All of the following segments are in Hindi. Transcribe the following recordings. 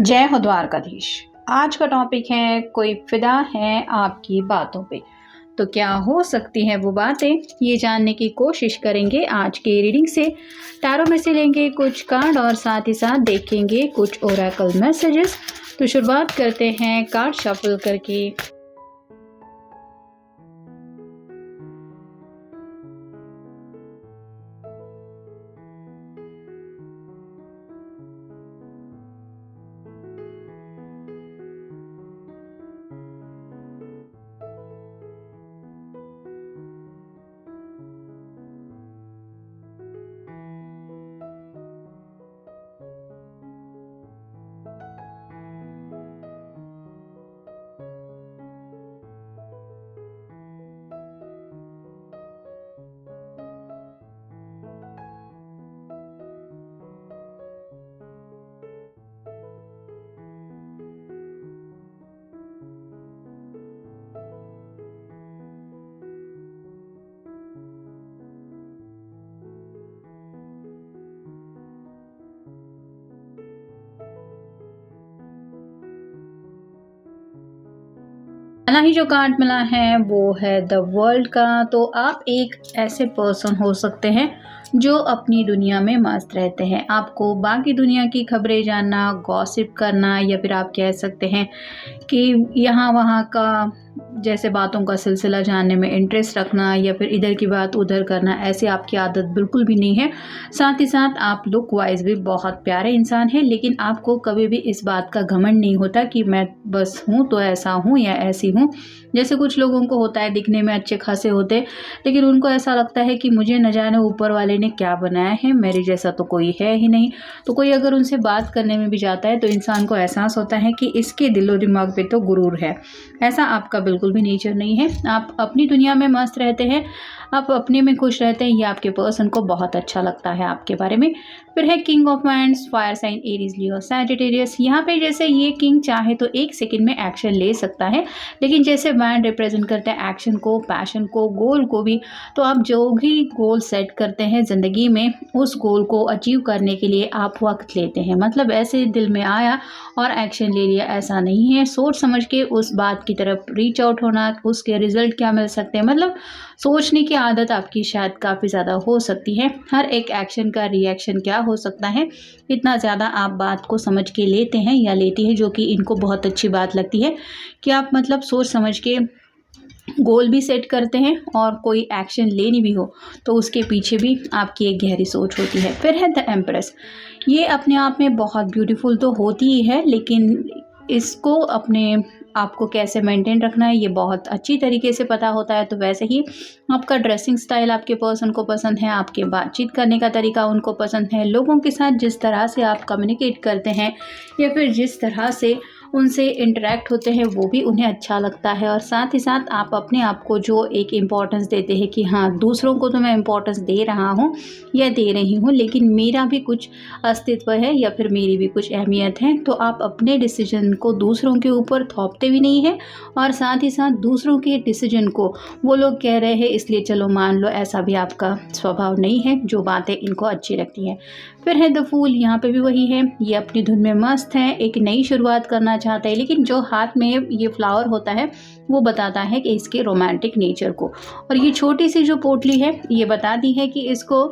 जय हो द्वारकाधीश। आज का टॉपिक है कोई फिदा है आपकी बातों पे। तो क्या हो सकती है वो बातें, ये जानने की कोशिश करेंगे आज के रीडिंग से। टैरो में से लेंगे कुछ कार्ड और साथ ही साथ देखेंगे कुछ ओरेकल मैसेजेस। तो शुरुआत करते हैं कार्ड शफल करके। पहला ही जो कार्ड मिला है वो है द वर्ल्ड का। तो आप एक ऐसे पर्सन हो सकते हैं जो अपनी दुनिया में मस्त रहते हैं। आपको बाकी दुनिया की खबरें जानना, गॉसिप करना, या फिर आप कह सकते हैं कि यहाँ वहाँ का जैसे बातों का सिलसिला जानने में इंटरेस्ट रखना, या फिर इधर की बात उधर करना, ऐसी आपकी आदत बिल्कुल भी नहीं है। साथ ही साथ आप लुक वाइज भी बहुत प्यारे इंसान हैं, लेकिन आपको कभी भी इस बात का घमंड नहीं होता कि मैं बस हूँ तो ऐसा हूँ या ऐसी हूँ। जैसे कुछ लोगों को होता है, दिखने में अच्छे खासे होते, लेकिन उनको ऐसा लगता है कि मुझे न जाने ऊपर वाले ने क्या बनाया है, मेरे जैसा तो कोई है ही नहीं। तो कोई अगर उनसे बात करने में भी जाता है तो इंसान को एहसास होता है कि इसके दिलो दिमाग पे तो गुरूर है। ऐसा आपका बिल्कुल भी नेचर नहीं है। आप अपनी दुनिया में मस्त रहते हैं, आप अपने में खुश रहते हैं। ये आपके पर्सन को बहुत अच्छा लगता है आपके बारे में। फिर है king of wands, fire sign Aries, Leo, Sagittarius. यहाँ पे जैसे ये किंग चाहे तो एक सेकंड में एक्शन ले सकता है, लेकिन जैसे वांड रिप्रेजेंट करते हैं एक्शन को, पैशन को, गोल को भी। तो आप जो भी गोल सेट करते हैं ज़िंदगी में, उस गोल को अचीव करने के लिए आप वक्त लेते हैं। मतलब ऐसे दिल में आया और एक्शन ले लिया, ऐसा नहीं है। सोच समझ के उस बात की तरफ रीच आउट होना, उसके रिजल्ट क्या मिल सकते हैं, मतलब सोचने की आदत आपकी शायद काफ़ी ज़्यादा हो सकती है। हर एक एक्शन का रिएक्शन क्या हो सकता है, इतना ज़्यादा आप बात को समझ के लेते हैं या लेती है, जो कि इनको बहुत अच्छी बात लगती है कि आप मतलब सोच समझ के गोल भी सेट करते हैं, और कोई एक्शन लेनी भी हो तो उसके पीछे भी आपकी एक गहरी सोच होती है। फिर है द एम्प्रेस। ये अपने आप में बहुत ब्यूटीफुल तो होती ही है, लेकिन इसको अपने आपको कैसे मेंटेन रखना है ये बहुत अच्छी तरीके से पता होता है। तो वैसे ही आपका ड्रेसिंग स्टाइल आपके पर्सन को पसंद है, आपके बातचीत करने का तरीका उनको पसंद है, लोगों के साथ जिस तरह से आप कम्युनिकेट करते हैं या फिर जिस तरह से उनसे इंटरेक्ट होते हैं वो भी उन्हें अच्छा लगता है। और साथ ही साथ आप अपने आप को जो एक इम्पॉर्टेंस देते हैं कि हाँ, दूसरों को तो मैं इम्पॉर्टेंस दे रहा हूँ या दे रही हूँ, लेकिन मेरा भी कुछ अस्तित्व है या फिर मेरी भी कुछ अहमियत है। तो आप अपने डिसीजन को दूसरों के ऊपर थोपते भी नहीं हैं, और साथ ही साथ दूसरों के डिसीजन को वो लोग कह रहे हैं इसलिए चलो मान लो, ऐसा भी आपका स्वभाव नहीं है। जो बातें इनको अच्छी लगती हैं। फिर है द फूल। यहाँ पे भी वही है, ये अपनी धुन में मस्त है, एक नई शुरुआत करना चाहता है, लेकिन जो हाथ में ये फ्लावर होता है वो बताता है कि इसके रोमांटिक नेचर को। और ये छोटी सी जो पोटली है ये बताती है कि इसको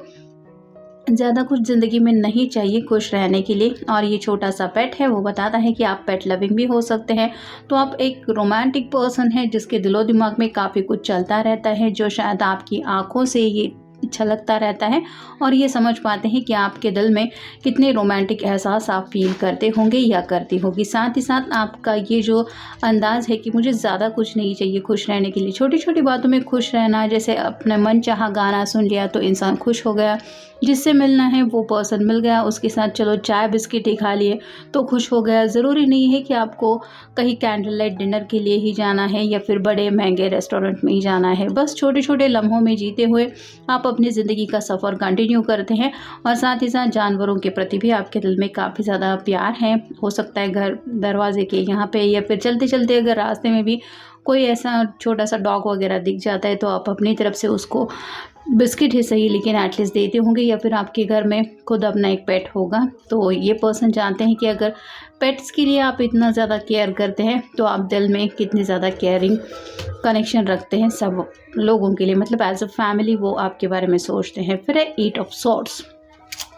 ज़्यादा कुछ ज़िंदगी में नहीं चाहिए खुश रहने के लिए। और ये छोटा सा पेट है, वो बताता है कि आप पेट लविंग भी हो सकते हैं। तो आप एक रोमांटिक पर्सन है जिसके दिलो दिमाग में काफ़ी कुछ चलता रहता है, जो शायद आपकी आंखों से ये छलकता रहता है, और ये समझ पाते हैं कि आपके दिल में कितने रोमांटिक एहसास आप फील करते होंगे या करती होगी। साथ ही साथ आपका ये जो अंदाज़ है कि मुझे ज़्यादा कुछ नहीं चाहिए खुश रहने के लिए, छोटी छोटी बातों में खुश रहना, जैसे अपने मन चाहा गाना सुन लिया तो इंसान खुश हो गया, जिससे मिलना है वो पर्सन मिल गया, उसके साथ चलो चाय बिस्किट ही खा लिए तो खुश हो गया। ज़रूरी नहीं है कि आपको कहीं कैंडल लाइट डिनर के लिए ही जाना है या फिर बड़े महंगे रेस्टोरेंट में ही जाना है। बस छोटे छोटे लम्हों में जीते हुए आप अपनी ज़िंदगी का सफ़र कंटिन्यू करते हैं। और साथ ही साथ जानवरों के प्रति भी आपके दिल में काफ़ी ज़्यादा प्यार है। हो सकता है घर दरवाजे के यहाँ पे या फिर चलते चलते अगर रास्ते में भी कोई ऐसा छोटा सा डॉग वगैरह दिख जाता है तो आप अपनी तरफ से उसको बिस्किट ही सही लेकिन एटलीस्ट देते होंगे, या फिर आपके घर में खुद अपना एक पेट होगा। तो ये पर्सन जानते हैं कि अगर पेट्स के लिए आप इतना ज़्यादा केयर करते हैं तो आप दिल में कितनी ज़्यादा केयरिंग कनेक्शन रखते हैं सब लोगों के लिए, मतलब एज अ फैमिली वो आपके बारे में सोचते हैं। फिर है 8 ऑफ सॉर्ड्स।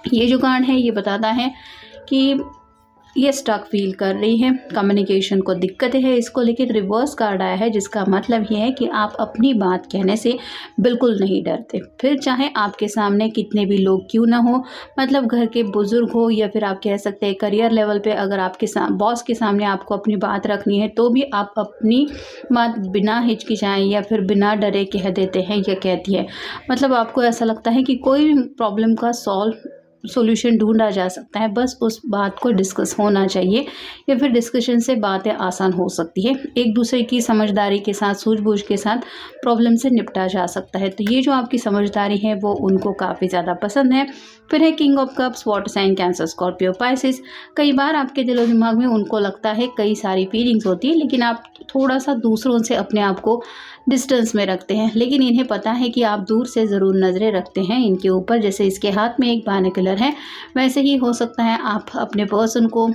ये जो कार्ड है ये बताता है कि ये स्टक फील कर रही है, कम्युनिकेशन को दिक्कत है इसको, लेकिन रिवर्स कार्ड आया है जिसका मतलब ये है कि आप अपनी बात कहने से बिल्कुल नहीं डरते। फिर चाहे आपके सामने कितने भी लोग क्यों ना हो, मतलब घर के बुजुर्ग हो या फिर आप कह सकते हैं करियर लेवल पे अगर आपके बॉस के सामने आपको अपनी बात रखनी है तो भी आप अपनी बात बिना हिचकिचाएं या फिर बिना डरे कह देते हैं या कहती है। मतलब आपको ऐसा लगता है कि कोई भी प्रॉब्लम का सॉल्यूशन ढूंढा जा सकता है, बस उस बात को डिस्कस होना चाहिए या फिर डिस्कशन से बातें आसान हो सकती है। एक दूसरे की समझदारी के साथ सूझबूझ के साथ प्रॉब्लम से निपटा जा सकता है। तो ये जो आपकी समझदारी है वो उनको काफ़ी ज़्यादा पसंद है। फिर है king of cups, water sign, Cancer, Scorpio, Pisces. कई बार आपके दिलो दिमाग में उनको लगता है कई सारी फीलिंग्स होती है, लेकिन आप थोड़ा सा दूसरों से अपने आप को डिस्टेंस में रखते हैं, लेकिन इन्हें पता है कि आप दूर से ज़रूर नज़रें रखते हैं इनके ऊपर। जैसे इसके हाथ में एक बाइनोकुलर है, वैसे ही हो सकता है आप अपने पर्सन को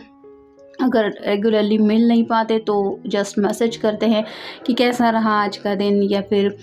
अगर रेगुलरली मिल नहीं पाते तो जस्ट मैसेज करते हैं कि कैसा रहा आज का दिन या फिर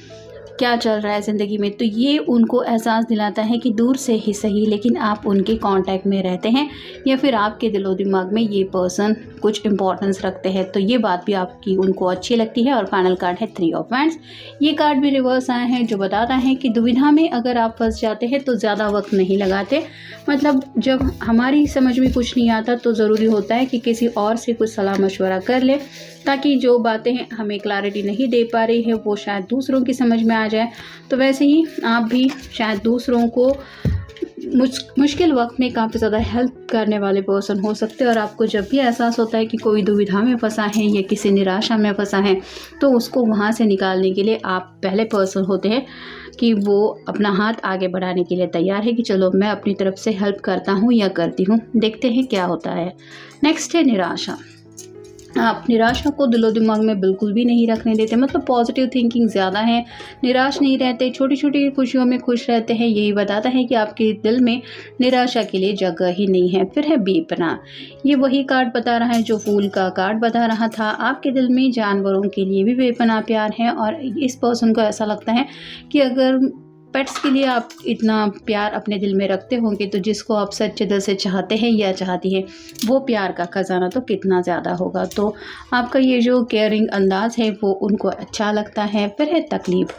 क्या चल रहा है ज़िंदगी में। तो ये उनको एहसास दिलाता है कि दूर से ही सही लेकिन आप उनके कांटेक्ट में रहते हैं या फिर आपके दिलो दिमाग में ये पर्सन कुछ इंपॉर्टेंस रखते हैं। तो ये बात भी आपकी उनको अच्छी लगती है। और फाइनल कार्ड है 3 ऑफ वैंड्स। ये कार्ड भी रिवर्स आया है जो बताता है कि दुविधा में अगर आप फंस जाते हैं तो ज़्यादा वक्त नहीं लगाते। मतलब जब हमारी समझ में कुछ नहीं आता तो ज़रूरी होता है कि किसी और से कुछ सलाह मशवरा कर ले, ताकि जो बातें हमें क्लैरिटी नहीं दे पा रही है वो शायद दूसरों की समझ में आ जाए। तो वैसे ही आप भी शायद दूसरों को मुश्किल वक्त में काफ़ी ज़्यादा हेल्प करने वाले पर्सन हो सकते हैं। और आपको जब भी एहसास होता है कि कोई दुविधा में फंसा है या किसी निराशा में फंसा है तो उसको वहाँ से निकालने के लिए आप पहले पर्सन होते हैं कि वो अपना हाथ आगे बढ़ाने के लिए तैयार है कि चलो मैं अपनी तरफ से हेल्प करता हूँ या करती हूँ, देखते हैं क्या होता है। नेक्स्ट है निराशा। आप निराशा को दिलो दिमाग में बिल्कुल भी नहीं रखने देते, मतलब पॉजिटिव थिंकिंग ज़्यादा है, निराश नहीं रहते, छोटी छोटी खुशियों में खुश रहते हैं। यही बताता है कि आपके दिल में निराशा के लिए जगह ही नहीं है। फिर है बेपनाह। ये वही कार्ड बता रहा है जो फूल का कार्ड बता रहा था। आपके दिल में जानवरों के लिए भी बेपनाह प्यार है और इस पर्सन को ऐसा लगता है कि अगर पेट्स के लिए आप इतना प्यार अपने दिल में रखते होंगे तो जिसको आप सच्चे दिल से चाहते हैं या चाहती हैं वो प्यार का खजाना तो कितना ज़्यादा होगा। तो आपका ये जो केयरिंग अंदाज़ है वो उनको अच्छा लगता है। फिर है तकलीफ़।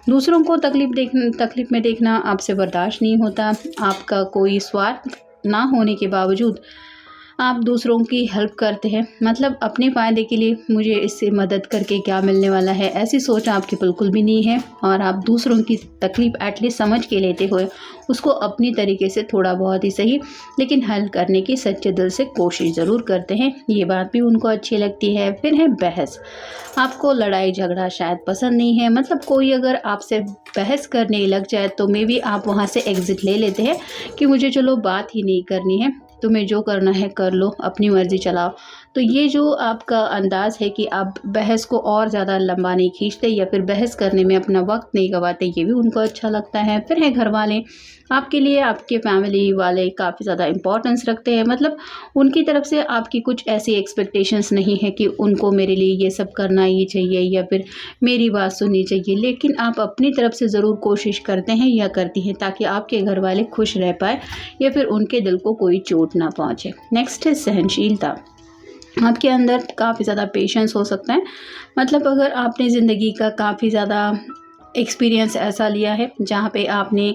दूसरों को तकलीफ़ में देखना आपसे बर्दाश्त नहीं होता। आपका कोई स्वार्थ ना होने के बावजूद आप दूसरों की हेल्प करते हैं, मतलब अपने फ़ायदे के लिए मुझे इससे मदद करके क्या मिलने वाला है, ऐसी सोच आपकी बिल्कुल भी नहीं है। और आप दूसरों की तकलीफ़ एटलीस्ट समझ के लेते हुए उसको अपनी तरीके से थोड़ा बहुत ही सही लेकिन हल करने की सच्चे दिल से कोशिश ज़रूर करते हैं। ये बात भी उनको अच्छी लगती है। फिर है बहस। आपको लड़ाई झगड़ा शायद पसंद नहीं है, मतलब कोई अगर आपसे बहस करने लग जाए तो मे बी आप वहाँ से एग्ज़िट ले लेते हैं कि मुझे चलो बात ही नहीं करनी है, तुम्हें जो करना है कर लो, अपनी मर्ज़ी चलाओ। तो ये जो आपका अंदाज़ है कि आप बहस को और ज़्यादा लंबा नहीं खींचते या फिर बहस करने में अपना वक्त नहीं गंवाते, ये भी उनको अच्छा लगता है। फिर है घर वाले। आपके लिए आपके फैमिली वाले काफ़ी ज़्यादा इम्पोर्टेंस रखते हैं, मतलब उनकी तरफ से आपकी कुछ ऐसी एक्सपेक्टेशंस नहीं है कि उनको मेरे लिए ये सब करना ही चाहिए या फिर मेरी बात सुननी चाहिए, लेकिन आप अपनी तरफ से ज़रूर कोशिश करते हैं या करती हैं ताकि आपके घर वाले खुश रह पाए या फिर उनके दिल को कोई चोट ना पहुँचे। नेक्स्ट है सहनशीलता। आपके अंदर काफ़ी ज़्यादा पेशेंस हो सकता है, मतलब अगर आपने ज़िंदगी का काफ़ी ज़्यादा एक्सपीरियंस ऐसा लिया है जहाँ पे आपने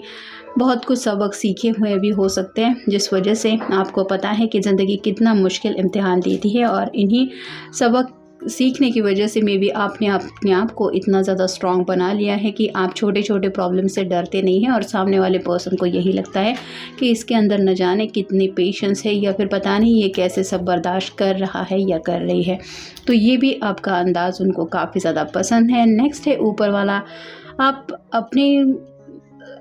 बहुत कुछ सबक सीखे हुए भी हो सकते हैं, जिस वजह से आपको पता है कि ज़िंदगी कितना मुश्किल इम्तिहान देती है। और इन्हीं सबक सीखने की वजह से मे बी आपने अपने आप को इतना ज़्यादा स्ट्रॉन्ग बना लिया है कि आप छोटे छोटे प्रॉब्लम से डरते नहीं हैं। और सामने वाले पर्सन को यही लगता है कि इसके अंदर न जाने कितनी पेशेंस है या फिर पता नहीं ये कैसे सब बर्दाश्त कर रहा है या कर रही है। तो ये भी आपका अंदाज़ उनको काफ़ी ज़्यादा पसंद है। नेक्स्ट है ऊपर वाला। आप अपने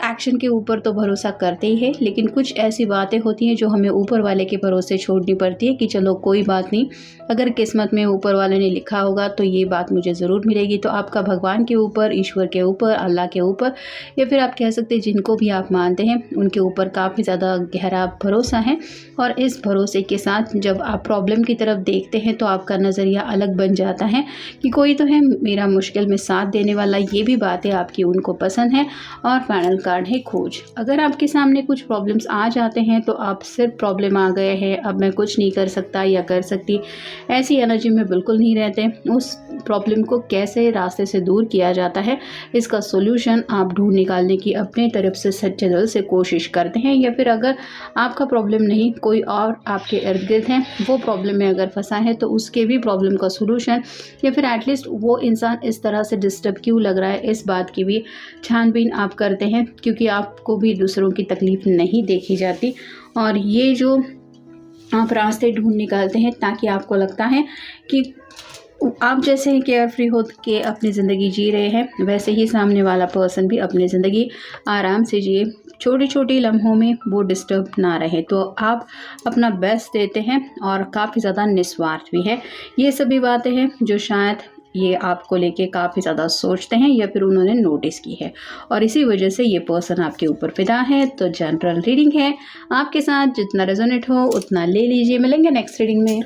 एक्शन के ऊपर तो भरोसा करते ही है, लेकिन कुछ ऐसी बातें होती हैं जो हमें ऊपर वाले के भरोसे छोड़नी पड़ती है कि चलो कोई बात नहीं, अगर किस्मत में ऊपर वाले ने लिखा होगा तो ये बात मुझे ज़रूर मिलेगी। तो आपका भगवान के ऊपर, ईश्वर के ऊपर, अल्लाह के ऊपर, या फिर आप कह सकते हैं जिनको भी आप मानते हैं उनके ऊपर काफ़ी ज़्यादा गहरा भरोसा है। और इस भरोसे के साथ जब आप प्रॉब्लम की तरफ देखते हैं तो आपका नज़रिया अलग बन जाता है कि कोई तो है मेरा मुश्किल में साथ देने वाला। ये भी बातें आपकी उनको पसंद है। और फाइनल कार्ड है खोज। अगर आपके सामने कुछ प्रॉब्लम्स आ जाते हैं तो आप सिर्फ प्रॉब्लम आ गए हैं, अब मैं कुछ नहीं कर सकता या कर सकती, ऐसी एनर्जी में बिल्कुल नहीं रहते। उस प्रॉब्लम को कैसे रास्ते से दूर किया जाता है, इसका सोल्यूशन आप ढूंढ निकालने की अपने तरफ से सच्चे दिल से कोशिश करते हैं। या फिर अगर आपका प्रॉब्लम नहीं, कोई और आपके इर्द गिर्द हैं, वो प्रॉब्लम में अगर फंसा है तो उसके भी प्रॉब्लम का सोल्यूशन, या फिर एटलीस्ट वो इंसान इस तरह से डिस्टर्ब क्यों लग रहा है, इस बात की भी छानबीन आप करते हैं, क्योंकि आपको भी दूसरों की तकलीफ़ नहीं देखी जाती। और ये जो आप रास्ते ढूंढ निकालते हैं ताकि आपको लगता है कि आप जैसे केयर फ्री हो के अपनी ज़िंदगी जी रहे हैं, वैसे ही सामने वाला पर्सन भी अपनी ज़िंदगी आराम से जिए, छोटी छोटी लम्हों में वो डिस्टर्ब ना रहे। तो आप अपना बेस्ट देते हैं और काफ़ी ज़्यादा निस्वार्थ भी है। ये सभी बातें हैं जो शायद ये आपको लेके काफ़ी ज़्यादा सोचते हैं या फिर उन्होंने नोटिस की है, और इसी वजह से ये पर्सन आपके ऊपर फिदा है। तो जनरल रीडिंग है, आपके साथ जितना रेजोनेट हो उतना ले लीजिए। मिलेंगे नेक्स्ट रीडिंग में।